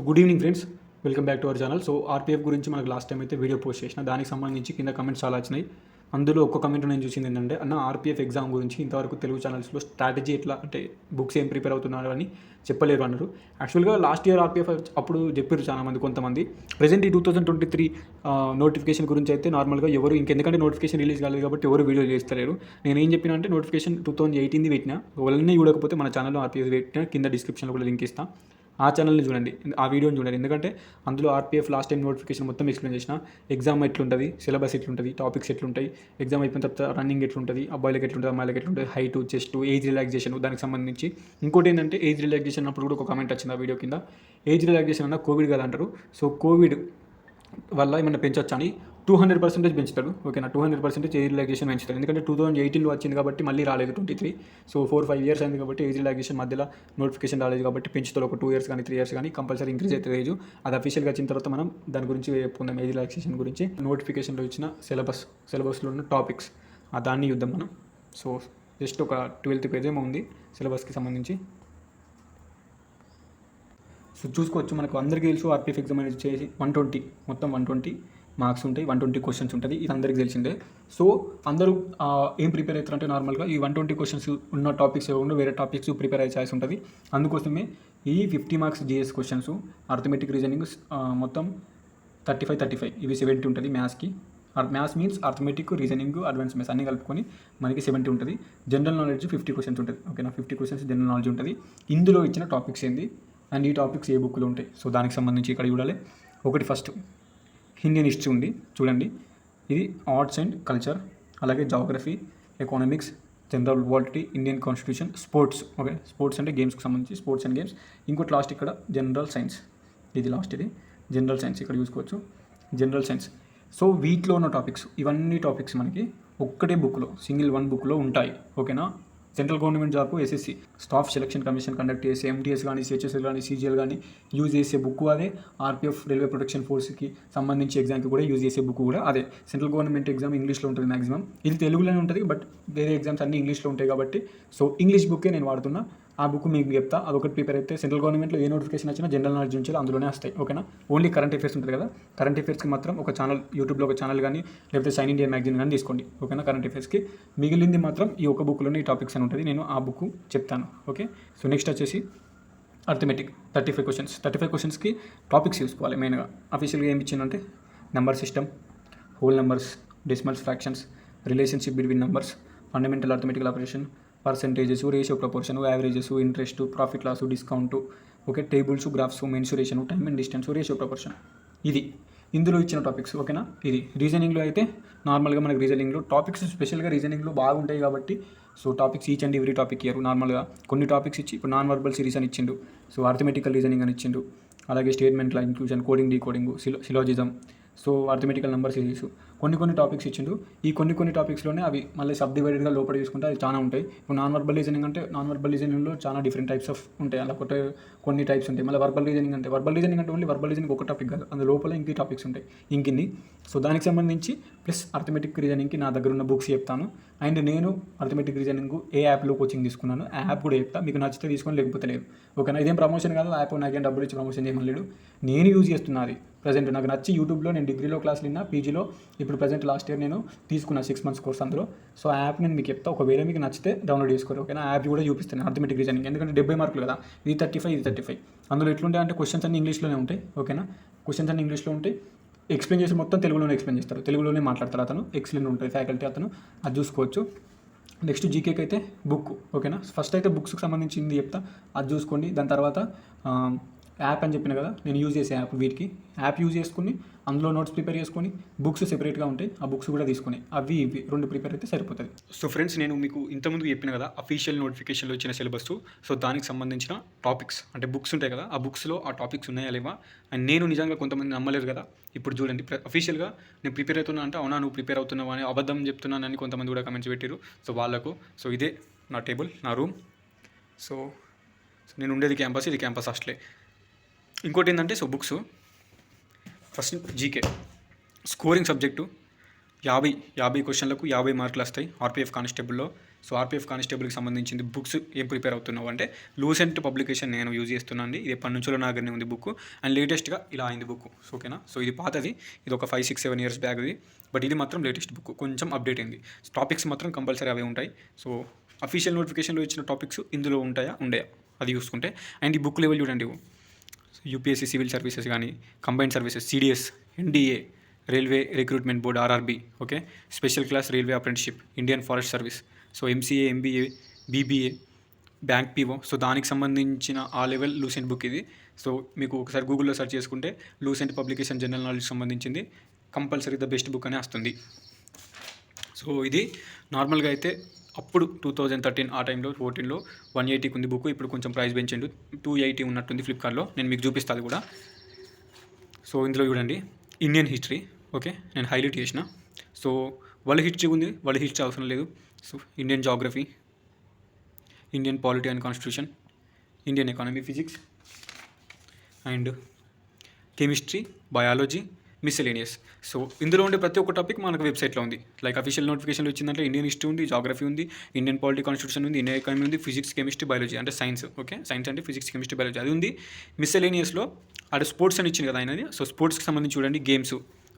Good evening friends, welcome back to our channel. So RPF గురించి మనకు last time అయితే video post చేసిన, దానికి సంబంధించి కింద కమెంట్స్ చాలా వచ్చినాయి. అందులో ఒక్క కమెంట్ నేను చూసింది ఏంటంటే, అన్న ఆర్పీఎఫ్ ఎగ్జామ్ గురించి ఇంతవరకు తెలుగు ఛానల్స్లో స్ట్రాటజీ ఎట్లా అంటే బుక్స్ ఏం ప్రిపేర్ అవుతున్నారు అని చెప్పలేరు అన్నారు. యాక్చువల్గా లాస్ట్ ఇయర్ ఆర్పీఎఫ్ అప్పుడు చెప్పారు చాలామంది, కొంతమంది. ప్రెజెంట్ ఈ 2023 నోటిఫికేషన్ గురించి అయితే నార్మల్గా ఎవరు ఇంకెందుకంటే నోటిఫికేషన్ రిలీజ్ కాలేదు కాబట్టి ఎవరు వీడియో చేస్తలేరు. నేను ఏం చెప్పిన అంటే, నోటిఫికేషన్ 2018 పెట్టినా, వాళ్ళని చూడకపోతే మన ఛానల్లో ఆర్పీఎఫ్ పెట్టిన కింద డిస్క్రిప్షన్లో కూడా లింక్ ఇస్తాను. ఆ ఛానల్ని చూడండి, ఆ వీడియోని చూడండి. ఎందుకంటే అందులో ఆర్పీఎఫ్ లాస్ట్ టైం నోటిఫికేషన్ మొత్తం ఎక్స్ప్లెయిన్ చేసిన, ఎగ్జామ్ ఎట్లుంటుంది, సిలబస్ ఎట్లుంటుంది, టాపిక్స్ ఎట్లుంటాయి, ఎగ్జామ్ అయిపోయిన తర్వాత రన్నింగ్ ఎట్లుంటుంది, అబ్బాయిలకి ఎట్లుంటుంది, అమ్మాయిలకి ఎట్లుంటుంది, హైట్, చెస్ట్, ఏజ్ రిలాక్సేషన్ దానికి సంబంధించి. ఇంకోటి ఏంటంటే, ఏజ్ రిలాక్సేషన్ అప్పుడు కూడా ఒక కామెంట్ వచ్చింది ఆ వీడియో కింద. ఏజ్ రిలాక్సేషన్ అన్న కోవిడ్ కదా అంటారు. సో కోవిడ్ వల్ల ఏమన్నా పెంచొచ్చా అని 200% పెంచుతాడు. ఓకేనా, 200% ఏజ్ రిలాక్సేషన్ పెంచుతాడు. ఎందుకంటే 2018లో వచ్చింది కాబట్టి మళ్ళీ రాలేదు 23. సో 4-5 ఇయర్స్ అయింది కాబట్టి ఏజ్ రిలాక్సేషన్ మధ్యలో నోటిఫికేషన్ రాలేదు కాబట్టి పెంచుతాడు. ఒక 2 ఇయర్స్ కానీ 3 ఇయర్స్ కానీ కంపల్సరీ ఇంక్రీజ్ అవుతుంది ఏజ్. అది అఫీషియల్గా వచ్చిన తర్వాత మనం దాని గురించి చెప్పుకుందాం. ఏజ్ రిలాక్సేషన్ గురించి నోటిఫికేషన్లో ఇచ్చిన సిలబస్లో ఉన్న టాపిక్స్ దాన్ని చూద్దాం మనం. సో జస్ట్ ఒక 12th పేజ్ ఏమో ఉంది సిలబస్కి సంబంధించి. సో చూసుకోవచ్చు, మనకు అందరికీ తెలుసు ఆర్పీఎఫ్ ఎగ్జామ్ అనేది చేసి 120 మొత్తం 120 మార్క్స్ ఉంటాయి, 120 క్వశ్చన్స్ ఉంటుంది. ఇది అందరికీ తెలిసిందే. సో అందరూ ఏం ప్రిపేర్ అవుతారంటే, నార్మల్గా ఈ 120 క్వశ్చన్స్ ఉన్న టాపిక్స్ ఏమో వేరే టాపిక్స్ ప్రిపేర్ అయ్యే ఛాయిస్ ఉంటుంది. అందుకోసమే ఈ 50 marks GS questions, arithmetic reasoning మొత్తం 35 ఇవి 70 ఉంటుంది మ్యాథ్స్కి. Maths means arithmetic, reasoning, advance maths అన్నీ కలుపుకొని మనకి 70 ఉంటుంది. జనరల్ నాలెడ్జ్ 50 క్వశ్చన్స్ ఉంటుంది. ఓకేనా, 50 క్వశ్చన్స్ జనరల్ నాలెడ్జ్ ఉంటుంది. ఇందులో ఇచ్చిన టాపిక్స్ ఏంది అండ్ ఈ టాపిక్స్ ఏ బుక్లో ఉంటాయి, సో దానికి సంబంధించి ఇక్కడ చూడాలి. ఒకటి ఫస్ట్ ఇండియన్ హిస్టరీ ఉంది చూడండి. ఇది ఆర్ట్స్ అండ్ కల్చర్, అలాగే geography, economics, general polity, Indian constitution, sports. Okay, sports అంటే గేమ్స్కి సంబంధించి స్పోర్ట్స్ అండ్ గేమ్స్. ఇంకోటి లాస్ట్ ఇక్కడ జనరల్ సైన్స్, ఇది లాస్ట్. ఇది జనరల్ సైన్స్, ఇక్కడ చూసుకోవచ్చు జనరల్ సైన్స్. సో వీటిలో ఉన్న టాపిక్స్, ఇవన్నీ టాపిక్స్ మనకి ఒక్కటే బుక్లో, సింగిల్ వన్ బుక్లో ఉంటాయి. ఓకేనా, central government job SSC staff selection commission conduct చేసే ఎంటీఎస్ కానీ, సిహెచ్ఎస్ఎల్ కానీ, సీజీఎల్ కానీ యూజ్ చేసే బుక్ అదే. ఆర్పీఎఫ్ రైల్వే ప్రొటెక్షన్ ఫోర్స్కి సంబంధించి ఎగ్జామ్కి కూడా యూజ్ చేసే బుక్ కూడా అదే. సెంట్రల్ గవర్నమెంట్ ఎగ్జామ్ ఇంగ్లీష్లో ఉంటుంది మ్యాక్సిమం, ఇది తెలుగులోనే ఉంటుంది, బట్ వేరే ఎగ్జామ్స్ అన్నీ ఇంగ్లీష్లో ఉంటాయి కాబట్టి సో ఇంగ్లీష్ బుక్కే నేను వాడుతున్నా. ఆ బుక్ మీకు చెప్తా, అదొకటి ప్రిపేర్ అయితే సెంట్రల్ గవర్నమెంట్లో ఏ నోటిఫికేషన్ వచ్చినా జనరల్ నాలెడ్జ్ నుంచి అందులోనే వస్తాయి. ఓకేనా, ఓన్లీ కరెంట్ అఫేర్స్ ఉంటుంది కదా, కరెంట్ అఫేర్స్కి మాత్రం ఒక ఛానల్, యూట్యూబ్లో ఒక ఛానల్ కానీ లేకపోతే సైన్ ఇండియా మ్యాగజైన్ కానీ తీసుకోండి. ఓకేనా, కరెంట్ అఫేర్స్కి. మిగిలింది మాత్రం ఈ ఒక బుక్లోనే ఈ టాపిక్స్ అని ఉంటుంది, నేను ఆ బుక్ చెప్తాను. ఓకే, సో నెక్స్ట్ వచ్చేసి అర్థమెటిక్ 35 క్వశ్చన్స్కి టాపిక్స్ చూసుకోవాలి. మెయిన్గా అఫీషియల్గా ఏమి ఇచ్చిందంటే, number system, whole numbers, decimals, fractions, relationship between numbers, fundamental arithmetical operation, percentages, ratio proportion, averages, interest, profit loss, discount. Okay, tables, graphs, mensuration, time and distance, ratio proportion. ఇది ఇందులో ఇచ్చిన topics. ఓకేనా, ఇది రీజనింగ్లో అయితే నార్మల్గా మనకి రీజనింగ్లో టాపిక్స్ స్పెషల్గా రీజనింగ్లో బాగుంటాయి కాబట్టి so topics each and every topic ఇయ్యారు. నార్మల్గా కొన్ని టాపిక్స్ ఇచ్చి, ఇప్పుడు నాన్ వర్బల్ సిరీస్ అని ఇచ్చిండు, సో అర్థమెటికల్ రీజనింగ్ అని ఇచ్చిండు, అలాగే స్టేట్మెంట్ల inclusion, coding, decoding, syllogism, so arithmetical number series, కొన్ని టాపిక్స్ ఇచ్చిండు. ఈ కొన్ని టాపిక్స్లోనే అవి మళ్ళీ సబ్ డివైడెడ్గా లోపల తీసుకుంటే అది చాలా ఉంటాయి. ఇప్పుడు నాన్ వర్బల్ రీజనింగ్ అంటే, నాన్ వర్బల్ రీజనింగ్లో చాలా డిఫరెంట్ టైప్స్ ఆఫ్ ఉంటాయి, అలా కొన్ని టైప్స్ ఉంటాయి. మళ్ళీ వర్బల్ రీజనింగ్ అంటే ఓన్లీ వర్బల్ రీజనింగ్ ఒక టాపిక్ కాదు, అందులో లోపల ఇంక టాపిక్స్ ఉంటాయి ఇంకిన్ని. సో దానికి సంబంధించి ప్లస్ అర్థమెటిక్ రీజనింగ్కి నా దగ్గర ఉన్న బుక్స్ చెప్తాను. అండ్ నేను అర్థమెటిక్ రీజనింగ్ ఏ యాప్లో కోచింగ్ తీసుకున్నాను, ఆ యాప్ కూడా చెప్తా, మీకు నచ్చితే తీసుకొని లేకపోతే లేదు. ఓకేనా, ఇదేం ప్రమోషన్ కాదు, యాప్ నాకేం డబ్బులు ఇచ్చి ప్రమోషన్ చేయమని లేడు, నేను యూజ్ చేస్తున్నది. ప్రజెంట్ నాకు నచ్చి యూట్యూబ్లో నేను డిగ్రీలో క్లాసులు విన్నా, పీజీలో ఇప్పుడు ప్రజెంట్ లాస్ట్ ఇయర్ నేను తీసుకున్న 6 months కోర్స్ అందులో. సో ఆ యాప్ నేను మీకు చెప్తా, ఒకవేళ మీకు నచ్చితే డౌన్లోడ్ చేసుకోరు. ఓకేనా, ఆ యాప్ కూడా చూపిస్తాను అర్థమెటిక్ రీజనింగ్, ఎందుకంటే 70 మార్కులు కదా, ఇది 35 అందులో ఎట్లుంటాయి అంటే క్వశ్చన్స్ అన్ని ఇంగ్లీష్లోనే ఉంటాయి. ఓకేనా, క్వశ్చన్స్ అన్ని ఇంగ్లీష్లో ఉంటాయి, ఎక్స్ప్లెయిన్ చేసి మొత్తం తెలుగులోనే ఎక్స్ప్లెయిన్ చేస్తారు, తెలుగులోనే మాట్లాడతారు అతను, ఎక్సలెంట్ ఉంటుంది ఫ్యాకల్టీ అతను, అది చూసుకోవచ్చు. నెక్స్ట్ జీకేకి అయితే బుక్. ఓకేనా, ఫస్ట్ అయితే బుక్స్కి సంబంధించింది చెప్తా, అది చూసుకోండి. దాని తర్వాత యాప్ అని చెప్పిన కదా, నేను యూజ్ చేసే యాప్, వీటికి యాప్ యూజ్ చేసుకుని అందులో నోట్స్ ప్రిపేర్ చేసుకొని, బుక్స్ సెపరేట్గా ఉంటాయి, ఆ బుక్స్ కూడా తీసుకుని అవి ఇవి 2 ప్రిపేర్ అయితే సరిపోతుంది. సో ఫ్రెండ్స్, నేను మీకు ఇంతకుముందు చెప్పిన కదా అఫీషియల్ నోటిఫికేషన్లో ఇచ్చిన సిలబస్, సో దానికి సంబంధించిన టాపిక్స్ అంటే బుక్స్ ఉంటాయి కదా, ఆ బుక్స్లో ఆ టాపిక్స్ ఉన్నాయా లేవా. అండ్ నేను నిజంగా కొంతమంది నమ్మలేరు కదా, ఇప్పుడు చూడండి అఫీషియల్గా నేను ప్రిపేర్ అవుతున్నా అంటే, అవునా నువ్వు ప్రిపేర్ అవుతున్నావు అని అబద్ధం చెప్తున్నానని కొంతమంది కూడా కమెంట్స్ పెట్టారు. సో వాళ్ళకు, సో ఇదే నా టేబుల్, నా రూమ్. సో నేను ఉండేది క్యాంపస్, ఇది క్యాంపస్ హాస్టలే. ఇంకోటి ఏంటంటే, so books first GK scoring subject 50 క్వశ్చన్లకు 50 మార్కులు వస్తాయి ఆర్పీఎఫ్ కానిస్టేబుల్లో. సో ఆర్పిఎఫ్ కానిస్టేబుల్కి సంబంధించింది బుక్స్ ఏం ప్రిపేర్ అవుతున్నావు అంటే లూసెంట్ పబ్లికేషన్ నేను యూజ్ చేస్తున్నాను. ఇది ఎప్పటి నుంచో నా దగ్గరనే ఉంది బుక్, అండ్ లేటెస్ట్గా ఇలా అయింది బుక్. ఓకేనా. సో ఇది పాతది, ఇది ఒక 5-6-7 ఇయర్స్ బ్యాక్ది, బట్ ఇది మాత్రం లేటెస్ట్ బుక్, కొంచెం అప్డేట్ అయింది. టాపిక్స్ మాత్రం కంపల్సరీ అవే ఉంటాయి. సో అఫీషియల్ నోటిఫికేషన్లో ఇచ్చిన టాపిక్స్ ఇందులో ఉంటాయా, ఉండయా అది చూసుకుంటే. అండ్ ఈ బుక్ లెవెల్ చూడండి, యూపీఎస్సీ సివిల్ సర్వీసెస్ కానీ, combined services, CDS, NDA, railway recruitment board RRB, okay, special class railway apprenticeship, Indian forest service, so MCA, MBA, BBA, bank PO, so దానికి సంబంధించిన ఆ లెవెల్ లూసెంట్ బుక్ ఇది. So మీకు ఒకసారి గూగుల్లో search చేసుకుంటే Lucent publication general knowledge సంబంధించింది compulsory the best book అనే వస్తుంది. సో ఇది నార్మల్గా అయితే అప్పుడు 2013 ఆ టైంలో 14లో 180కి ఉంది బుక్. ఇప్పుడు కొంచెం ప్రైస్ పెంచండు, 280 ఉన్నట్టుంది ఫ్లిప్కార్ట్లో. నేను మీకు చూపిస్తాను కూడా. సో ఇందులో చూడండి ఇండియన్ హిస్టరీ, ఓకే, నేను హైలైట్ చేసిన. సో వరల్డ్ హిస్టరీ ఉంది, వరల్డ్ హిస్టరీ అవసరం లేదు. So Indian geography, Indian polity and constitution, Indian economy, physics and chemistry, biology, miscellaneous. So ఇందులో ఉండే ప్రతి ఒక్క టాపిక్ మనకు వెబ్సైట్లో ఉంది. లైక్ అఫీషియల్ నోటిఫికేషన్లో వచ్చిందంటే ఇండియన్ హిస్టరీ ఉంది, జాగ్రఫీ ఉంది, ఇండియన్ పాలిటీ కాన్స్టిట్యూషన్ ఉంది, ఇండియన్ ఎకానమీ ఉంది, ఫిజిక్స్, కెమిస్ట్రీ, బయాలజీ అంటే సైన్స్, ఓకే, సైన్స్ అంటే ఫిజిక్స్, కెమిస్ట్రీ, బయాలజీ అది ఉంది. మిస్సెలేనియస్లో అక్కడ స్పోర్ట్స్ అని ఇచ్చింది కదా ఆయనది. సో స్పోర్ట్స్కి సంబంధించి చూడండి games,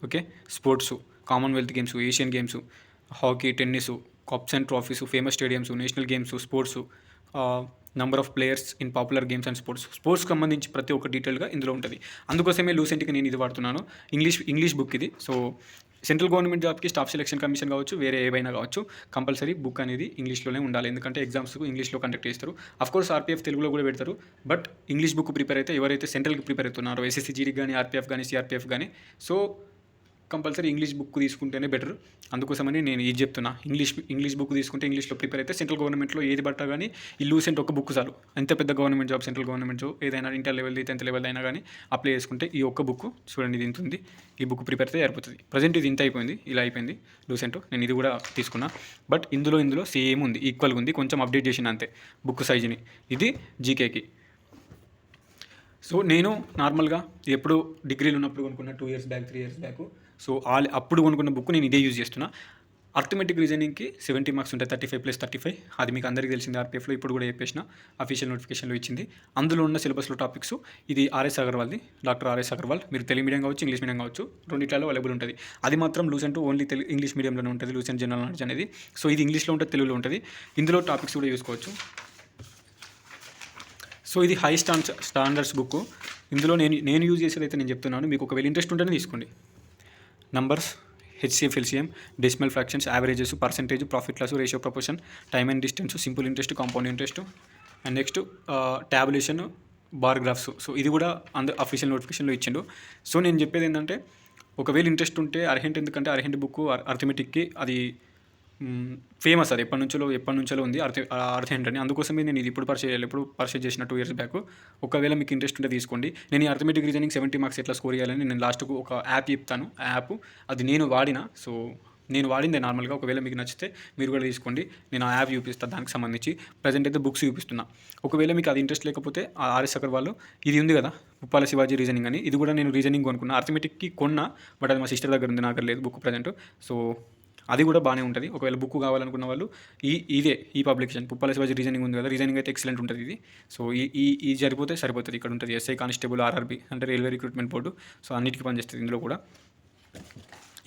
okay, sports, Commonwealth games, Asian games, hockey, tennis, cups and trophies, famous stadiums, national games, sports, number of players in popular games and స్పోర్ట్స్కి సంబంధించి ప్రతి ఒక్క డీటెయిల్గా ఇందులో ఉంటుంది. అందుకోసమే లూసెంట్కి నేను ఇది వాడుతున్నాను. ఇంగ్లీష్ బుక్ ఇది. సో సెంట్రల్ గవర్నమెంట్ జాబ్కి స్టాఫ్ సెలక్షన్ కమిషన్ కావచ్చు, వేరే ఏవైనా కావచ్చు, కంపల్సరీ బుక్ అనేది ఇంగ్లీష్లోనే ఉండాలి. ఎందుకంటే ఎగ్జామ్స్ ఇంగ్లీష్లో కండక్ట్ చేస్తారు. అఫ్కోర్స్ ఆర్పీఎఫ్ తెలుగులో కూడా పెడతారు, బట్ ఇంగ్లీష్ బుక్ ప్రిపేర్ అయితే ఎవరైతే సెంట్రల్కి ప్రిపేర్ అవుతున్నారో ఎస్ఎస్సీ జీడీకి కానీ, ఆర్పీఎఫ్ కానీ, సిఆర్పీఎఫ్ కానీ, సో కంపల్సరీ ఇంగ్లీష్ బుక్ తీసుకుంటేనే బెటర్. అందుకోసమని నేను ఇది చెప్తున్నా. ఇంగ్లీష్ బుక్ తీసుకుంటే ఇంగ్లీష్లో ప్రిపేర్ అయితే సెంట్రల్ గవర్నమెంట్లో ఏది పట్టా కానీ ఈ లూసెంట్ ఒక బుక్ చాలు. ఎంత పెద్ద government job, central government job ఏదైనా ఇంటర్ లెవెల్ది, 10th లెవెల్ అయినా కానీ అప్లై చేసుకుంటే ఈ ఒక్క బుక్ చూడండి, ఇది ఇంత ఉంది, ఈ బుక్ ప్రిపేర్ అయితే సరిపోతుంది. ప్రజెంట్ ఇది ఇంత అయిపోయింది, ఇలా అయిపోయింది లూసెంట్. నేను ఇది కూడా తీసుకున్నా, బట్ ఇందులో సేమ్ ఉంది, ఈక్వల్గా ఉంది, కొంచెం అప్డేట్ చేసిన అంతే బుక్ సైజుని. ఇది జీకేకి. సో నేను నార్మల్గా ఎప్పుడు డిగ్రీలో ఉన్నప్పుడు కొనుక్కున్న 2 years back, 3 years back. So అప్పుడు కొనుక్కున్న బుక్ నేను ఇదే యూజ్ చేస్తున్నా. అర్థమెటిక్ రీజనింగ్కి 70 మార్క్స్ ఉంటాయి, 35+35. అది మీకు అందరికీ తెలిసింది ఆర్పీఎఫ్లో, ఇప్పుడు కూడా చెప్పేసిన, అఫీషియల్ నోటిఫికేషన్లో ఇచ్చింది. అందులో ఉన్న సిలబస్లో టాపిక్స్ ఇది ఆర్ఎస్ అగర్వాల్ది, డాక్టర్ ఆర్ఎస్ అగర్వాల్. మీరు తెలుగు మీడియం కావచ్చు, ఇంగ్లీష్ మీడియం కావచ్చు, రెండిట్లలో అవైలబుల్ ఉంటుంది. అది మాత్రం లూసెంట్ ఓన్లీ ఇంగ్లీష్ మీడియంలోనే ఉంటుంది, లూసెంట్ జనరల్ నాలెడ్జ్ అనేది. సో ఇది ఇంగ్లీష్లో ఉంటుంది, తెలుగులో ఉంటుంది. ఇందులో టాపిక్స్ కూడా చూసుకోవచ్చు. సో ఇది హై స్టాండర్డ్స్ బుక్. ఇందులో నేను యూజ్ చేసేది అయితే నేను చెప్తున్నాను, మీకు ఒకవేళ ఇంట్రెస్ట్ ఉంటేనే తీసుకోండి. Numbers, HCF, LCM, decimal fractions, averages, percentage, profit loss, ratio proportion, time and distance, simple interest, compound interest, and next tabulation, bar graphs. So ఇది కూడా అఫీషియల్ నోటిఫికేషన్లో ఇచ్చిండు. సో నేను చెప్పేది ఏంటంటే ఒకవేళ ఇంట్రెస్ట్ ఉంటే అర్హెంట్, ఎందుకంటే అర్హెంట్ బుక్ అర్థమెటిక్కి అది ఫేమస్, అది ఎప్పటి నుంచో ఉంది అర్థెంట్ అని. అందుకోసమే నేను ఇది ఇప్పుడు పర్చేజ్ చేసిన 2 years బ్యాక్. ఒకవేళ మీకు ఇంట్రెస్ట్ ఉంటే తీసుకోండి. నేను ఈ అర్థమెటిక్ రీజనింగ్ 70 మార్క్స్ ఎట్లా స్కోర్ చేయాలని నేను లాస్ట్కు ఒక యాప్ చెప్తాను. ఆ యాప్ అది నేను వాడిన, సో నేను వాడిందే నార్మల్గా. ఒకవేళ మీకు నచ్చితే మీరు కూడా తీసుకోండి. నేను ఆ యాప్ చూపిస్తాను దానికి సంబంధించి. ప్రజెంట్ అయితే బుక్స్ చూపిస్తున్నా. ఒకవేళ మీకు అది ఇంట్రెస్ట్ లేకపోతే ఆర్ఎస్ అగర్వాల్ ఇది ఉంది కదా, ఉప్పాల శివాజీ రీజనింగ్ అని, ఇది కూడా నేను రీజనింగ్ కొనుక్కున్నా. అర్థమెటిక్కి కొన్నా, బట్ అది మా సిస్టర్ దగ్గర ఉంది, నా దగ్గర లేదు బుక్ ప్రజెంట్. సో అది కూడా బాగానే ఉంటుంది. ఒకవేళ బుక్ కావాలనుకున్న వాళ్ళు ఈ పబ్లికేషన్ ఉప్పాల శివాజీ రీజనింగ్ ఉంది కదా, రీజనింగ్ అయితే ఎక్సలెంట్ ఉంటుంది ఇది. సో ఈ సరిపోతుంది. ఇక్కడ ఉంటుంది ఎస్ఐ కానిస్టేబుల్, ఆర్ఆర్బీ అంటే రైల్వే రిక్రూట్మెంట్ బోర్డు. సో అన్నిటికీ పనిచేస్తుంది ఇందులో కూడా.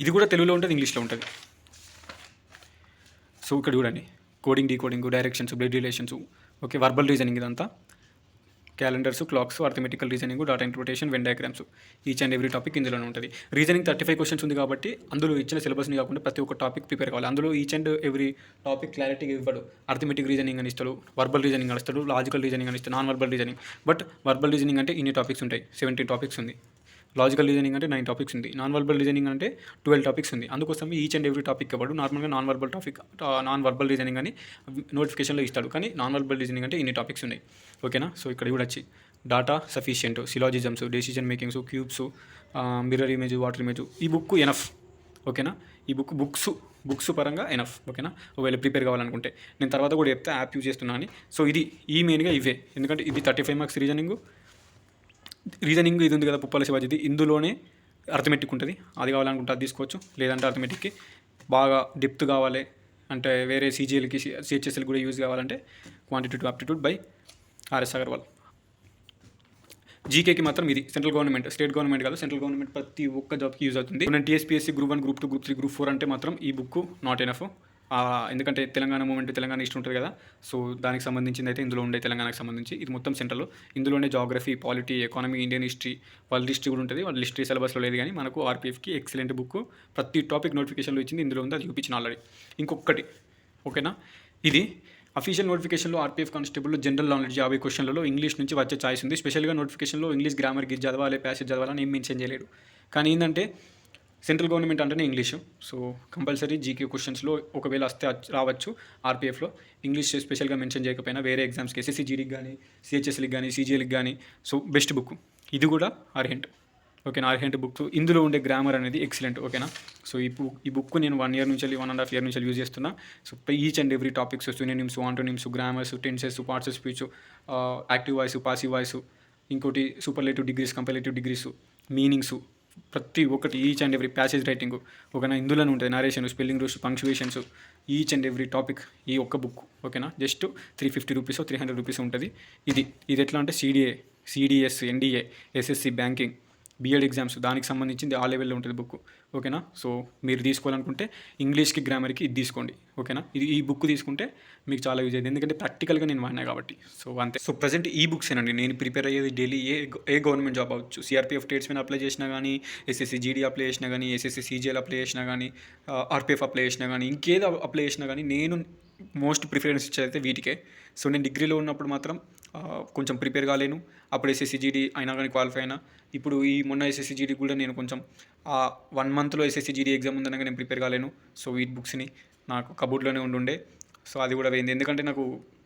ఇది కూడా తెలుగులో ఉంటుంది, ఇంగ్లీష్లో ఉంటుంది. సో ఇక్కడ చూడండి, coding, decoding, directions, blood relations, okay, verbal reasoning ఇదంతా, calendars, clocks, arithmetical reasoning, data interpretation, Venn diagrams, each and every topic ఇందులోనే ఉంటుంది. రీజనింగ్ 35 questions ఉంది కాబట్టి అందులో ఇచ్చిన సిలబస్ని కాకుండా ప్రతి ఒక్క టాపిక్ ప్రిపేర్ కావాలి. అందులో ఈచ్ అండ్ ఎవ్రీ టాపిక్ క్లారిటీగా ఇవ్వడు. అర్థమెటిక్ రీజనింగ్ అని ఇస్తాడు, వర్బల్ రీజనింగ్ అని ఇస్తాడు, లాజికల్ రీజనింగ్ అని ఇస్తాడు, non verbal reasoning. But verbal reasoning అంటే ఇన్ని టాపిక్స్ ఉంటాయి, 17 topics ఉంది. లాజికల్ రీజనింగ్ అంటే 9 topics ఉంది. నాన్ వర్బల్ రీజనింగ్ అంటే 12 topics ఉంది. అందుకోసం ఈచ్ అండ్ ఎవ్రీ టాపిక్ ఇవ్వడు. నార్మల్గా నాన్ వర్బల్ రీజనింగ్ అని నోటిఫికేషన్లో ఇస్తాడు, కానీ నాన్ వర్బల్ రీజనింగ్ అంటే ఇన్ని టాపిక్స్ ఉన్నాయి. ఓకేనా. సో ఇక్కడ కూడా వచ్చి data sufficient, syllogisms, decision makings, cubes, mirror image, water image, ఈ బుక్ ఎనఫ్. ఓకేనా. ఈ బుక్స్ పరంగా ఎనఫ్. ఓకేనా. ఒకవేళ ప్రిపేర్ కావాలనుకుంటే నేను తర్వాత కూడా చెప్తే యాప్ యూజ్ చేస్తున్నా అని. సో ఇది మెయిన్గా ఇవే, ఎందుకంటే ఇది 35 marks రీజనింగ్ ఇది ఉంది కదా ఉప్పాల శివాజీది, ఇందులోనే అర్థమెటిక్ ఉంటుంది. అది కావాలనుకుంటే అది తీసుకోవచ్చు. లేదంటే అర్థమెటిక్కి బాగా డెప్త్ కావాలి అంటే వేరే సీజీఎల్కి సిహెచ్ఎస్ఎల్ కూడా యూజ్ కావాలంటే quantity to aptitude by RS Agarwal. జీకేకి మాత్రం ఇది సెంట్రల్ గవర్నమెంట్, స్టేట్ గవర్నమెంట్ కాదు, సెంట్రల్ గవర్నమెంట్ ప్రతి ఒక్క జాబ్కి యూజ్ అవుతుంది. నేను TSPSC group 1, group 2, group 3, group 4 అంటే మాత్రం ఈ బుక్ నాట్ ఎనఫ్. ఎందుకంటే తెలంగాణ మూమెంట్, తెలంగాణ హిస్టరీ ఉంటుంది కదా, సో దానికి సంబంధించింది అయితే ఇందులో ఉండే తెలంగాణకు సంబంధించి ఇది మొత్తం సెంట్రల్. ఇందులోనే geography, polity, economy, Indian history, world history కూడా ఉంటుంది. వరల్డ్ హిస్టరీ సిలబస్లో లేదు కానీ మనకు ఆర్పీఎఫ్కి ఎక్సలెంట్ బుక్. ప్రతి టాపిక్ నోటిఫికేషన్లో ఇచ్చింది, ఇందులో ఉంది, అది చూపించిన ఆల్రెడీ. ఇంకొకటి ఓకేనా, ఇది అఫీషియల్ నోటిఫికేషన్లో ఆర్పీఎఫ్ కానిస్టేబుల్లో జనరల్ నాలెడ్జ్ 50 క్వశ్చన్లలో ఇంగ్లీష్ నుంచి వచ్చే ఛాయిస్ ఉంది. స్పెషల్గా నోటిఫికేషన్లో ఇంగ్లీష్ గ్రామర్ గిజ్ చదవాలి, ప్యాసేజ్ చదవాలని ఏం మెన్షన్ చేయలేడు. కానీ ఏంటంటే సెంట్రల్ గవర్నమెంట్ అంటేనే ఇంగ్లీషు, సో కంపల్సరీ జీకే క్వశ్చన్స్లో ఒకవేళ వస్తే రావచ్చు. ఆర్పీఎఫ్లో ఇంగ్లీష్ స్పెషల్గా మెన్షన్ చేయకపోయినా వేరే ఎగ్జామ్స్కి ఎస్ఎస్సీ జీడీకి కానీ, సిహెచ్ఎస్ఎల్కి కానీ, సీజీఎల్కి కానీ సో బెస్ట్ బుక్ ఇది కూడా అర్హెంట్. ఓకేనా, అర్హెంట్ బుక్. ఇందులో ఉండే గ్రామర్ అనేది ఎక్సలెంట్. ఓకేనా, సో ఈ బుక్ నేను 1 year నుంచి 1.5 year నుంచి యూజ్ చేస్తున్నా. So each and every topics, synonyms, antonyms, grammars, tenses, parts of speech, active voice, passive voice, ఇంకోటి superlative degrees, comparative degrees, meanings, ప్రతి ఒక్కటి each and every passage writing ఓకేనా ఇందులోనే ఉంటుంది. Narration, spelling rules, punctuations, each and every topic ఈ ఒక్క book. ఓకేనా, just 350 rupees 300 rupees ఉంటుంది. ఇది ఎట్లా అంటే CDA, CDS, NDA, SSC, banking, BEd exams దానికి సంబంధించింది ఆ లెవెల్లో ఉంటుంది బుక్. ఓకేనా, సో మీరు తీసుకోవాలనుకుంటే ఇంగ్లీష్కి, గ్రామర్కి ఇది తీసుకోండి. ఓకేనా, ఈ బుక్ తీసుకుంటే మీకు చాలా యూజ్ అయ్యింది, ఎందుకంటే ప్రాక్టికల్గా నేను వాడినా కాబట్టి. సో అంతే. సో ప్రజెంట్ ఈ బుక్స్ ఏనండి నేను ప్రిపేర్ అయ్యేది డైలీ. ఏ గవర్నమెంట్ జాబ్ అవ్వచ్చు, సిఆర్పీఎఫ్ టేట్స్ మీద అప్లై చేసినా కానీ, ఎస్ఎస్సి జీడీ అప్లై చేసినా కానీ, ఎస్ఎస్సి సీజీఎల్ అప్లై చేసినా కానీ, ఆర్పీఎఫ్ అప్లై చేసినా కానీ, ఇంకేదో అప్లై చేసినా కానీ నేను మోస్ట్ ప్రిఫరెన్స్ ఇచ్చేదైతే వీటికే. సో నేను డిగ్రీలో ఉన్నప్పుడు మాత్రం కొంచెం ప్రిపేర్ కాలేను. అప్పుడు ఎస్ఎస్సి జీడీ అయినా కానీ క్వాలిఫై అయినా. ఇప్పుడు ఈ మొన్న ఎస్ఎస్సి జీడీ కూడా నేను కొంచెం 1 monthలో ఎస్ఎస్సి జీడీ ఎగ్జామ్ ఉందనగా నేను ప్రిపేర్ కాలేను. సో వీటి బుక్స్ని నాకు కబోర్డ్లోనే ఉండుండే. సో అది కూడా పోయింది, ఎందుకంటే నాకు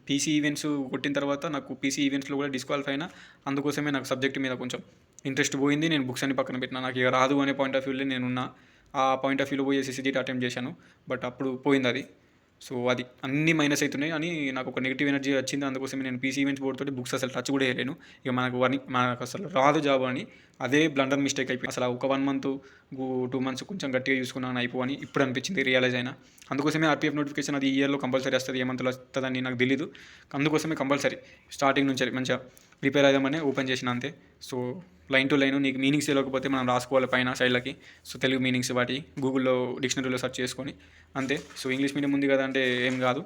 పీసీ ఈవెంట్స్ కొట్టిన తర్వాత నాకు పీసీ ఈవెంట్స్లో కూడా డిస్క్వాలిఫై అయినా. అందుకోసమే నాకు సబ్జెక్ట్ మీద కొంచెం ఇంట్రెస్ట్ పోయింది. నేను బుక్స్ అన్ని పక్కన పెట్టినా. నాకు ఇక రాదు అనే పాయింట్ ఆఫ్ వ్యూలో నేనున్నా. ఆ పాయింట్ ఆఫ్ వ్యూలో పోయి ఎస్ఎస్సి జీడీ అటెంప్ట్ చేశాను, బట్ అప్పుడు పోయింది అది. సో అది అన్ని మైనస్ అవుతున్నాయి అని నాకు ఒక నెగిటివ్ ఎనర్జీ వచ్చింది. అందుకోసమే నేను పీసీ ఈవెంట్స్ బోర్డ్ తోటి బుక్స్ అసలు టచ్ కూడా చేయలేను. ఇక మనకు అసలు రాదు జాబ్ అని అదే బ్లండర్ మిస్టేక్ అయిపోయింది. అసలు ఒక 1 month 2 months కొంచెం గట్టిగా చూసుకున్నాను అయిపోవని ఇప్పుడు అనిపించింది, రియలైజ్ అయినా. అందుకోసమే ఆర్పీఎఫ్ నోటిఫికేషన్ అది ఈ ఇయర్లో కంపల్సరీ వస్తుంది. ఏ మంత్లో వస్తుందని నాకు తెలీదు. అందుకోసమే కంపల్సరీ స్టార్టింగ్ నుంచి మంచిగా ప్రిపేర్ అయ్యామని ఓపెన్ చేసిన అంతే. సో లైన్ టు లైన్ నీకు మీనింగ్స్ తెలియకపోతే మనం రాసుకోవాలి పైన సైడ్లకి. సో తెలుగు మీనింగ్స్ వాటి గూగుల్లో డిక్షనరీలో సెర్చ్ చేసుకొని అంతే. సో ఇంగ్లీష్ మీడియం ఉంది కదా అంటే ఏం కాదు,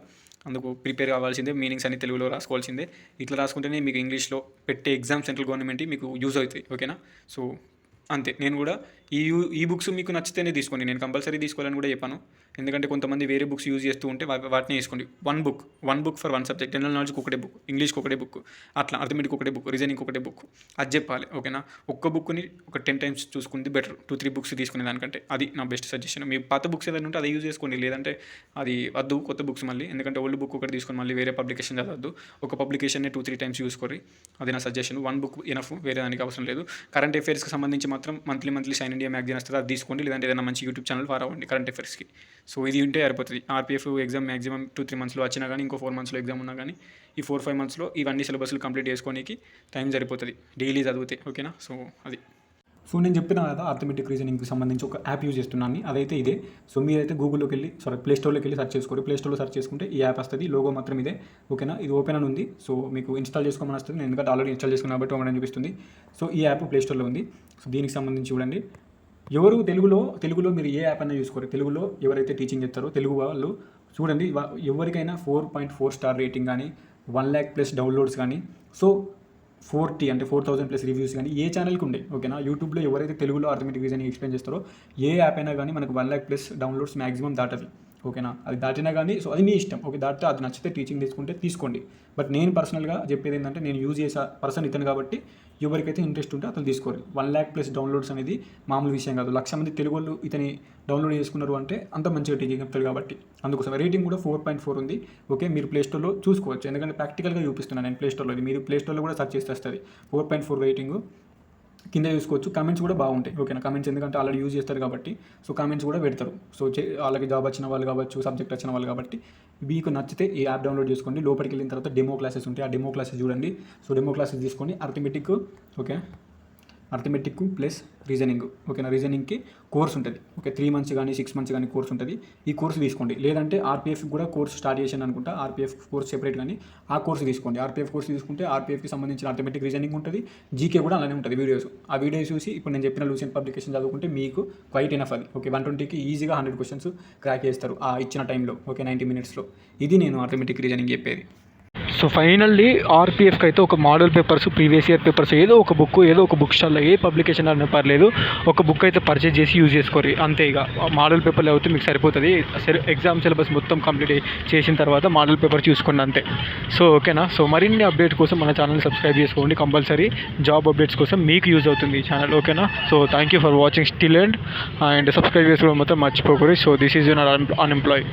అందుకు ప్రిపేర్ కావాల్సిందే. మీనింగ్స్ అన్ని తెలుగులో రాసుకోవాల్సిందే. ఇట్లా రాసుకుంటేనే మీకు ఇంగ్లీష్లో పెట్టే ఎగ్జామ్ సెంట్రల్ గవర్నమెంట్ మీకు యూజ్ అవుతాయి. ఓకేనా, సో అంతే. నేను కూడా ఈ బుక్స్ మీకు నచ్చితేనే తీసుకోండి, నేను కంపల్సరీ తీసుకోవాలని కూడా చెప్పాను. ఎందుకంటే కొంతమంది వేరే బుక్స్ యూజ్ చేస్తూ ఉంటే వాటిని వేసుకోండి. One book for 1 subject. General నాలెడ్జ్కి ఒకటే బుక్, ఇంగ్లీష్కి ఒకటే బుక్, అట్లా అర్థమెటిక్ ఒకటే బుక్, రీజనింగ్ ఒకటే బుక్, అది చెప్పాలి. ఓకేనా, ఒక్క బుక్ని ఒక 10 times చూసుకుంది బెటర్ 2-3 books తీసుకునే దానికంటే. అది నా బెస్ట్ సజెషన్. మీ పాత బుక్స్ ఏదైనా ఉంటే అది యూజ్ చేసుకోండి, లేదంటే అది వద్దు కొత్త బుక్స్ మళ్ళీ. ఎందుకంటే ఓల్డ్ బుక్ ఒకటి తీసుకొని మళ్ళీ వేరే పబ్లికేషన్ చదవద్దు. ఒక పబ్లికేషన్ని 2-3 times చూసుకోరి, అది నా సజెషన్. 1 book ఎనఫ్, వేరే దానికి అవసరం లేదు. కరెంట్ అఫైర్స్కి సంబంధించి మాత్రం మంత్లీ షైన్ ఇండియా మ్యాగజైన్ వస్తుంది, అది తీసుకోండి. లేదంటే ఏదైనా మంచి యూట్యూబ్ ఛానల్ ఫాలో అవ్వండి కరెంట్ అఫైర్స్కి. సో ఇది ఉంటే సరిపోతుంది. ఆర్పీఎఫ్ ఎగ్జామ్ మ్యాక్సిమం 2-3 monthsలో వచ్చినా కానీ, ఇంకో 4 monthsలో ఎగ్జామ్ ఉన్నా కానీ, ఈ 4-5 monthsలో ఇవన్నీ సిలబస్లు కంప్లీట్ చేసుకోనికి టైం సరిపోతుంది డైలీ చదివితే. ఓకేనా, సో అది. సో నేను చెప్పిన కదా అర్థమెటిక్ రీజనింగ్కి సంబంధించి ఒక యాప్ యూజ్ చేస్తున్నాను, అదైతే ఇదే. సో మీరైతే గూగుల్లోకి వెళ్ళి ప్లేస్టోర్లోకి వెళ్ళి సర్చ్ చేసుకోండి. ప్లేస్టోర్లో సర్చ్ చేసుకుంటే ఈ యాప్ వస్తుంది, లోగో మాత్రం ఇదే. ఓకేనా, ఇది ఓపెన్ అని ఉంది. సో మీకు ఇన్స్టాల్ చేసుకోమని వస్తుంది, నేను ఎందుకంటే ఆల్రెడీ ఇన్స్టాల్ చేసుకున్నా కాబట్టి ఓపెన్ అని చూపిస్తుంది. సో ఈ యాప్ ప్లేస్టోర్లో ఉంది. సో దీనికి సంబంధించి చూడండి. తెలుగులో మీరు ఏ యాప్ అయినా చూసుకోరు. తెలుగులో ఎవరైతే టీచింగ్ చేస్తారో తెలుగు వాళ్ళు చూడండి, ఎవరికైనా 4.4 star రేటింగ్ కానీ, 1 lakh+ డౌన్లోడ్స్ కానీ, సో 4,000+ రివ్యూస్ కానీ ఏ ఛానల్కి ఉండే. ఓకేనా, యూట్యూబ్లో ఎవరైతే తెలుగులో అర్థమెటిక్ రీజనింగ్ ఎక్స్ప్లెయిన్ చేస్తారో ఏ యాప్ అయినా కానీ మనకు 1 lakh+ డౌన్లోడ్స్ మ్యాక్సిమం దాటది. ఓకేనా, అది దాటినా కానీ సో అది మీ ఇష్టం. ఓకే, దాటితే అది నచ్చితే టీచింగ్ తీసుకుంటే తీసుకోండి. బట్ నేను పర్సనల్గా చెప్పేది ఏంటంటే, నేను యూజ్ చేసే పర్సన్ ఇతను కాబట్టి ఎవరికైతే ఇంట్రెస్ట్ ఉంటే అతను తీసుకోవాలి. 1 lakh+ డౌన్లోడ్స్ అనేది మామూలు విషయం కాదు. 1,00,000 మంది తెలుగు వాళ్ళు ఇతని డౌన్లోడ్ చేసుకున్నారు అంటే అంత మంచిగా టీచింగ్ చెప్తారు కాబట్టి. అందుకోసం రేటింగ్ కూడా 4.4 ఉంది. ఓకే, మీరు ప్లేస్టోర్లో చూసుకోవచ్చు, ఎందుకంటే ప్రాక్టికల్గా చూపిస్తున్నాను నేను ప్లేస్టోర్లో. మీరు ప్లేస్టోర్లో కూడా సెర్చ్ చేస్తే వస్తుంది 4.4 రేటింగ్. కింద చూసుకోవచ్చు. కామెంట్స్ కూడా బాగుంటాయి. ఓకేనా, కామెంట్స్ ఎందుకంటే ఆల్రెడీ యూజ్ చేస్తారు కాబట్టి సో కామెంట్స్ కూడా పెడతారు. సో వాళ్ళకి జాబ్ వచ్చిన వాళ్ళు కావచ్చు, సబ్జెక్ట్ వచ్చిన వాళ్ళు కాబట్టి. మీకు నచ్చితే ఈ యాప్ డౌన్లోడ్ చేసుకోండి. లోపలికి వెళ్ళిన తర్వాత డెమో క్లాసెస్ ఉంటాయి, ఆ డెమో క్లాసెస్ చూడండి. సో డెమో క్లాసెస్ తీసుకొని arithmetic okay arithmetic plus reasoning. ఓకేనా, రీజనింగ్కి కోర్స్ ఉంటుంది. ఓకే, 3 months కానీ 6 months కానీ కోర్స్ ఉంటుంది. ఈ కోర్స్ తీసుకోండి. లేదంటే ఆర్పిఎఫ్ కూడా కోర్స్ స్టార్ట్ చేశాను అనుకుంటా, ఆర్పిఎఫ్ కోర్స్ సెపరేట్ కానీ ఆ కోర్స్ తీసుకోండి. ఆర్పిఎఫ్ కోర్స్ తీసుకుంటే ఆర్పిఎఫ్కి సంబంధించిన అర్థమెటిక్ రీజనింగ్ ఉంటుంది, జీకే కూడా అలానే ఉంటుంది వీడియోస్. ఆ వీడియోస్ చూసి ఇప్పుడు నేను చెప్పిన లూసెంట్ పబ్లికేషన్ చదువుకుంటే మీకు క్వైట్ ఎనఫ్ అది. ఓకే, 120కి ఈజీగా 100 questions క్రాక్ చేస్తారు ఆ ఇచ్చిన టైంలో. ఓకే, 90 minutesలో. ఇది నేను అర్థమెటిక్ రీజనింగ్ చెప్పేది. సో ఫైనల్లీ ఆర్పిఎఫ్కి అయితే ఒక model papers, previous year papers, ఏదో ఒక బుక్ స్టాల్లో ఏ పబ్లికేషన్ అయినా పర్లేదు, ఒక బుక్ అయితే పర్చేజ్ చేసి యూజ్ చేసుకోరు అంతే. ఇక మోడల్ పేపర్లు అయితే మీకు సరిపోతుంది. ఎగ్జామ్ సిలబస్ మొత్తం కంప్లీట్ చేసిన తర్వాత మోడల్ పేపర్ చూసుకోండి అంతే. సో ఓకేనా. సో మరిన్ని అప్డేట్ కోసం మన ఛానల్ని సబ్స్క్రైబ్ చేసుకోండి కంపల్సరీ. జాబ్ అప్డేట్స్ కోసం మీకు యూజ్ అవుతుంది ఈ ఛానల్. ఓకేనా. So thank you for watching still and subscribe చేసుకోవడం మొత్తం మర్చిపోకూడదు. So this is your unemploy.